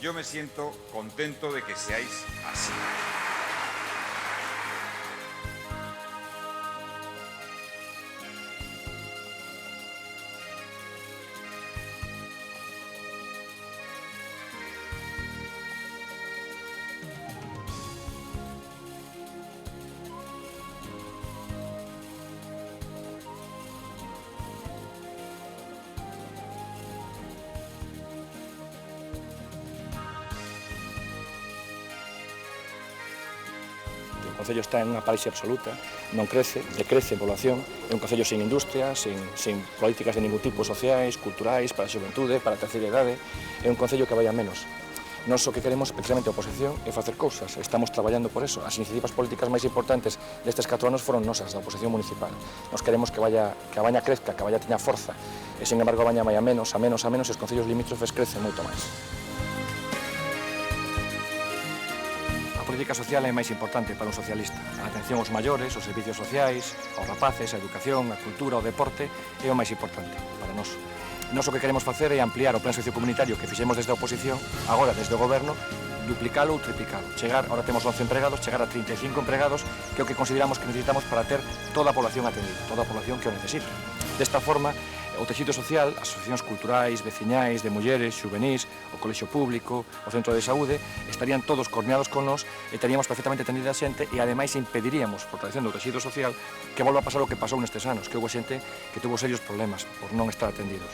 yo me siento contento de que seáis así. O Concello está en unha paraxe absoluta, non crece, decrece en población, é un Concello sin industria, sin políticas de ningún tipo sociais, culturais, para a xuventude, para a terceira idade, é un Concello que vai a menos. Nós o que queremos, precisamente a oposición, é facer cousas, estamos traballando por eso. As iniciativas políticas máis importantes destes 4 anos foron nosas, da oposición municipal. Nós queremos que a Baña crezca, que a Baña teña forza, e, sin embargo, a Baña vai a menos, e os concellos limítrofes crecen moito máis. A política social é máis importante para un socialista. A atención aos maiores, os servicios sociais, aos rapaces, a educación, a cultura, o deporte é o máis importante para nós. Nós o que queremos facer é ampliar o plan sociocomunitario que fixemos desde a oposición, agora desde o goberno, duplicalo ou triplicalo. Ahora temos 11 empregados, chegar a 35 empregados, que é o que consideramos que necesitamos para ter toda a población atendida, toda a población que o necesita. Desta forma, o tecido social, as asociacións culturais, veciñais, de mulleres, xuvenís, o colexio público, o centro de saúde, estarían todos coordinados con nós e teríamos perfectamente atendida a xente e, ademais, impediríamos, fortalecendo o tecido social, que volva a pasar o que pasou nestes anos, que houve xente que tuvo serios problemas por non estar atendidos.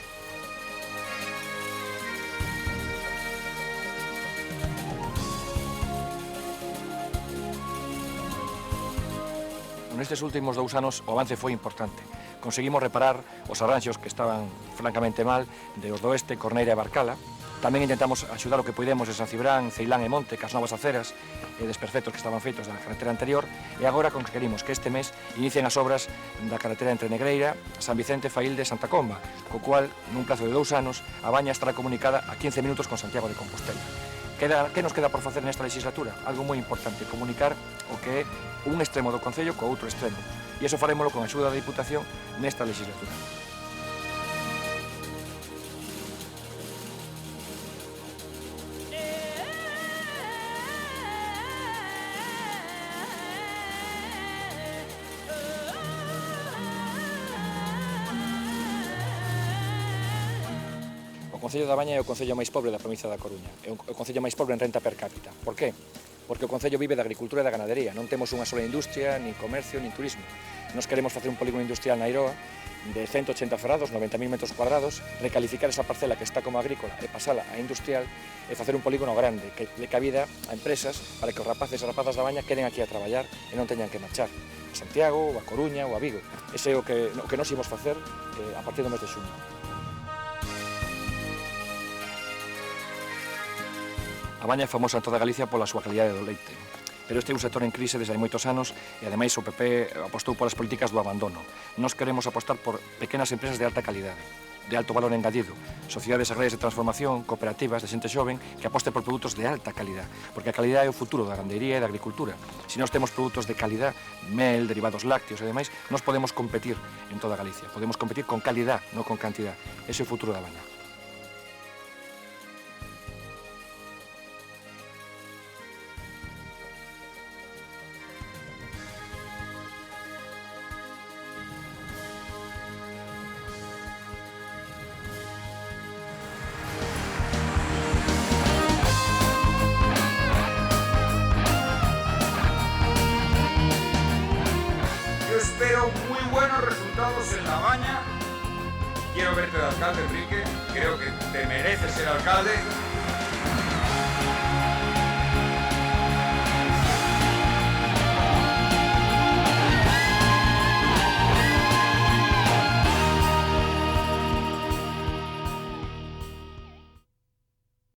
Nestes últimos 2 anos o avance foi importante. Conseguimos reparar os arranxos que estaban francamente mal de os do Oeste, Corneira e Barcala. Tamén intentamos axudar o que podemos de San Cibrán, Ceilán e Monte, cas novas aceras e desperfectos que estaban feitos da carretera anterior, e agora conseguimos que este mes inicien as obras da carretera entre Negreira, San Vicente, Faílde e Santa Comba, co cual, nun plazo de 2 anos, a Baña estará comunicada a 15 minutos con Santiago de Compostela. Que nos queda por facer nesta legislatura? Algo moi importante, comunicar o que é un extremo do Concello co outro extremo. E iso farémolo con a axuda da Diputación nesta legislatura. O Concello da Baña é o concello máis pobre da provincia da Coruña, é o concello máis pobre en renta per cápita. Por qué? Porque o concello vive da agricultura e da ganadería, non temos unha sola industria, nin comercio, nin turismo. Nós queremos facer un polígono industrial na Iroa de 180 ferrados, 90.000 metros cuadrados, recalificar esa parcela que está como agrícola e pasala a industrial e facer un polígono grande que dé cabida a empresas para que os rapaces e rapazas da Baña queden aquí a traballar e non teñan que marchar a Santiago, ou a Coruña ou a Vigo. Ese é o que nós imos facer a partir do mes de xuño. A Baña é famosa en toda Galicia pola súa calidade do leite, pero este é un sector en crise desde hai moitos anos e, ademais, o PP apostou polas políticas do abandono. Nós queremos apostar por pequenas empresas de alta calidade, de alto valor engadido, sociedades agrarias de transformación, cooperativas de xente xoven que aposte por produtos de alta calidad, porque a calidad é o futuro da gandeiría e da agricultura. Se nós temos produtos de calidad, mel, derivados lácteos e demais, nós podemos competir en toda Galicia, podemos competir con calidad, non con cantidad. Ese é o futuro da Baña. Espero muy buenos resultados en La Baña. Quiero verte de alcalde, Enrique. Creo que te mereces ser alcalde.